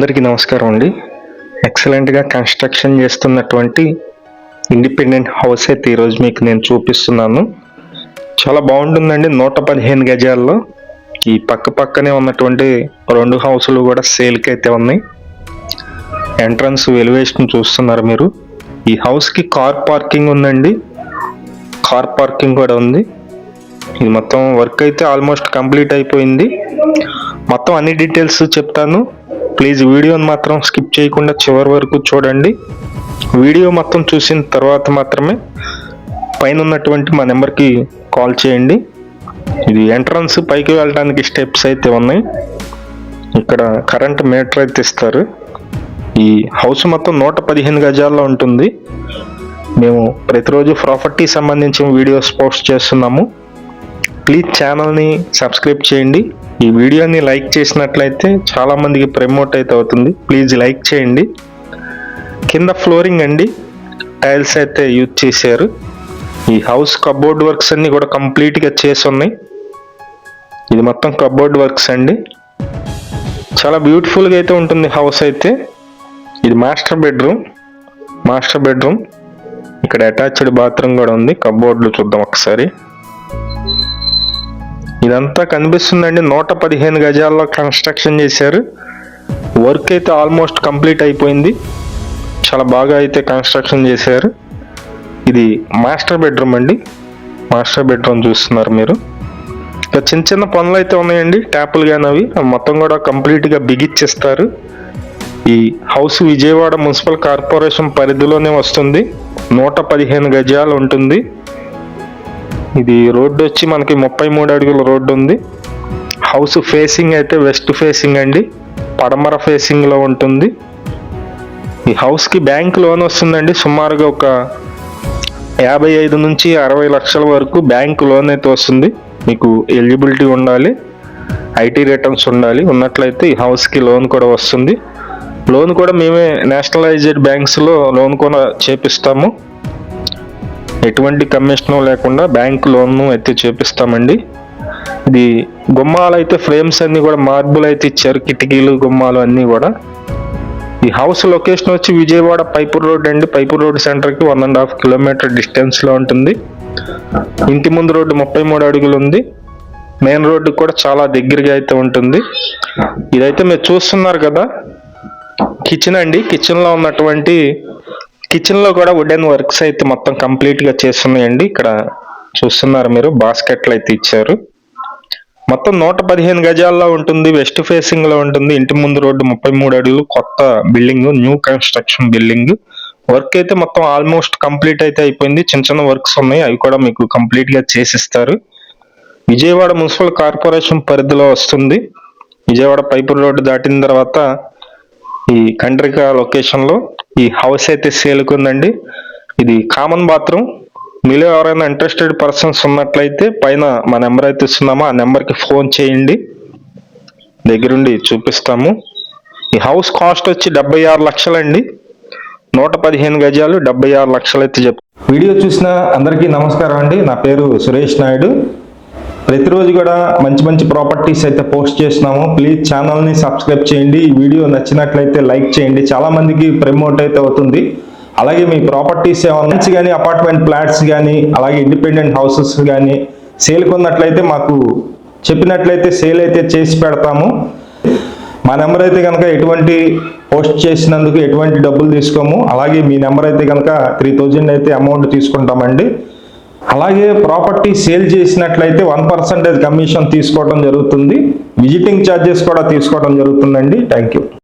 అందరికీ నమస్కారం అండి. ఎక్సలెంట్గా కన్స్ట్రక్షన్ చేస్తున్నటువంటి ఇండిపెండెంట్ హౌస్ అయితే ఈరోజు మీకు నేను చూపిస్తున్నాను. చాలా బాగుంటుందండి. 115 గజాల్లో ఈ పక్కనే ఉన్నటువంటి 2 హౌసులు కూడా సేల్కి అయితే ఉన్నాయి. ఎంట్రన్స్ ఎలివేషన్ చూస్తున్నారు మీరు. ఈ హౌస్కి కార్ పార్కింగ్ ఉందండి. కార్ పార్కింగ్ కూడా ఉంది. ఇది మొత్తం వర్క్ అయితే ఆల్మోస్ట్ కంప్లీట్ అయిపోయింది. మొత్తం అన్ని డీటెయిల్స్ చెప్తాను. ప్లీజ్ వీడియోని మాత్రం స్కిప్ చేయకుండా చివరి వరకు చూడండి. వీడియో మొత్తం చూసిన తర్వాత మాత్రమే పైన ఉన్నటువంటి మా నెంబర్కి కాల్ చేయండి. ఇది ఎంట్రన్స్, పైకి వెళ్ళడానికి స్టెప్స్ అయితే ఉన్నాయి. ఇక్కడ కరెంట్ మీటర్ అయితే ఇస్తారు. ఈ హౌస్ మొత్తం 115 గజాల్లో ఉంటుంది. మేము ప్రతిరోజు ప్రాపర్టీ సంబంధించిన వీడియోస్ పోస్ట్ చేస్తున్నాము. ప్లీజ్ ఛానల్ని సబ్స్క్రైబ్ చేయండి. ఈ వీడియోని లైక్ చేసినట్లయితే చాలామందికి ప్రమోట్ అయితే అవుతుంది. ప్లీజ్ లైక్ చేయండి. కింద ఫ్లోరింగ్ అండి, టైల్స్ అయితే యూజ్ చేశారు. ఈ హౌస్ కబోర్డ్ వర్క్స్ అన్ని కూడా కంప్లీట్గా చేసి ఉన్నాయి. ఇది మొత్తం కబోర్డ్ వర్క్స్ అండి. చాలా బ్యూటిఫుల్గా అయితే ఉంటుంది హౌస్ అయితే. ఇది మాస్టర్ బెడ్రూమ్. ఇక్కడ అటాచ్డ్ బాత్రూమ్ కూడా ఉంది. కబోర్డ్లు చూద్దాం ఒకసారి. ఇదంతా కనిపిస్తుందండి. 115 గజాల్లో కన్స్ట్రక్షన్ చేశారు. వర్క్ అయితే ఆల్మోస్ట్ కంప్లీట్ అయిపోయింది. చాలా బాగా అయితే కన్స్ట్రక్షన్ చేశారు. ఇది మాస్టర్ బెడ్రూమ్ అండి. మాస్టర్ బెడ్రూమ్ చూస్తున్నారు మీరు. ఇక చిన్న పనులు అయితే ఉన్నాయండి, ట్యాపులు కానీ అవి మొత్తం కూడా కంప్లీట్గా బిగిచ్చేస్తారు. ఈ హౌస్ విజయవాడ మున్సిపల్ కార్పొరేషన్ పరిధిలోనే వస్తుంది. 115 గజాలు ఉంటుంది. ఇది రోడ్డు వచ్చి మనకి 33 అడుగుల రోడ్డు ఉంది. హౌస్ ఫేసింగ్ అయితే వెస్ట్ ఫేసింగ్ అండి, పడమర ఫేసింగ్లో ఉంటుంది. ఈ హౌస్కి బ్యాంక్ లోన్ వస్తుందండి. సుమారుగా ఒక 55 నుంచి 60 లక్షల వరకు బ్యాంక్ లోన్ అయితే వస్తుంది. మీకు ఎలిజిబిలిటీ ఉండాలి, ఐటీ రిటర్న్స్ ఉండాలి. ఉన్నట్లయితే ఈ హౌస్కి లోన్ కూడా వస్తుంది. లోన్ కూడా మేమే నేషనలైజ్డ్ బ్యాంక్స్లో లోన్ కూడా చేపిస్తాము. ఎటువంటి కమిషన్ లేకుండా బ్యాంక్ లోన్ అయితే చేపిస్తామండి. ఇది గుమ్మాలు అయితే ఫ్రేమ్స్ అన్ని కూడా మార్బుల్ అయితే ఇచ్చారు. కిటికీలు, గుమ్మాలు అన్నీ కూడా. ఈ హౌస్ లొకేషన్ వచ్చి విజయవాడ పైపూర్ రోడ్ అండి. పైపూర్ రోడ్ సెంటర్కి 1.5 కిలోమీటర్ డిస్టెన్స్లో ఉంటుంది. ఇంటి ముందు రోడ్డు 33 అడుగులు ఉంది. మెయిన్ రోడ్డు కూడా చాలా దగ్గరగా అయితే ఉంటుంది. ఇదైతే మీరు చూస్తున్నారు కదా, కిచెన్ అండి. కిచెన్లో కూడా వుడెన్ వర్క్స్ అయితే మొత్తం కంప్లీట్గా చేస్తున్నాయండి. ఇక్కడ చూస్తున్నారు మీరు, బాస్కెట్లు అయితే ఇచ్చారు. మొత్తం 115 గజాల్లో ఉంటుంది. వెస్ట్ ఫేసింగ్లో ఉంటుంది. ఇంటి ముందు రోడ్డు 33 అడుగులు. కొత్త building, new construction building. Work అయితే మొత్తం ఆల్మోస్ట్ కంప్లీట్ అయితే అయిపోయింది. చిన్న వర్క్స్ ఉన్నాయి, అవి కూడా మీకు కంప్లీట్గా చేసిస్తారు. విజయవాడ మున్సిపల్ కార్పొరేషన్ పరిధిలో వస్తుంది. విజయవాడ పైపూర్ రోడ్డు దాటిన తర్వాత ఈ కండ్రిక లొకేషన్లో ఈ హౌస్ అయితే సేల్కుందండి. ఇది కామన్ బాత్రూమ్. మీలో ఎవరైనా ఇంట్రెస్టెడ్ పర్సన్స్ ఉన్నట్లయితే పైన మా నెంబర్ అయితే ఇస్తున్నామో ఆ నెంబర్కి ఫోన్ చేయండి, దగ్గరుండి చూపిస్తాము. ఈ హౌస్ కాస్ట్ వచ్చి 76 లక్షలండి. 115 గజాలు, 76 లక్షలు అయితే చెప్తాను. వీడియో చూసిన అందరికీ నమస్కారం అండి. నా పేరు సురేష్ నాయుడు. ప్రతిరోజు కూడా మంచి ప్రాపర్టీస్ అయితే పోస్ట్ చేస్తున్నాము. ప్లీజ్ ఛానల్ని సబ్స్క్రైబ్ చేయండి. ఈ వీడియో నచ్చినట్లయితే లైక్ చేయండి. చాలామందికి ప్రమోట్ అయితే అవుతుంది. అలాగే మీ ప్రాపర్టీస్ ఏమన్నా కానీ అపార్ట్మెంట్ ఫ్లాట్స్ కానీ అలాగే ఇండిపెండెంట్ హౌసెస్ కానీ సేల్ కొన్నట్లయితే మాకు చెప్పినట్లయితే సేల్ అయితే చేసి పెడతాము. మా నెంబర్ అయితే కనుక ఎటువంటి పోస్ట్ చేసినందుకు ఎటువంటి డబ్బులు తీసుకోము. అలాగే మీ నెంబర్ అయితే కనుక 3000 అయితే అమౌంట్ తీసుకుంటామండి. అలాగే ప్రాపర్టీ సేల్ చేసినట్లయితే 1% కమిషన్ తీసుకోవడం జరుగుతుంది. విజిటింగ్ ఛార్జెస్ కూడా తీసుకోవడం జరుగుతుందండి. Thank you.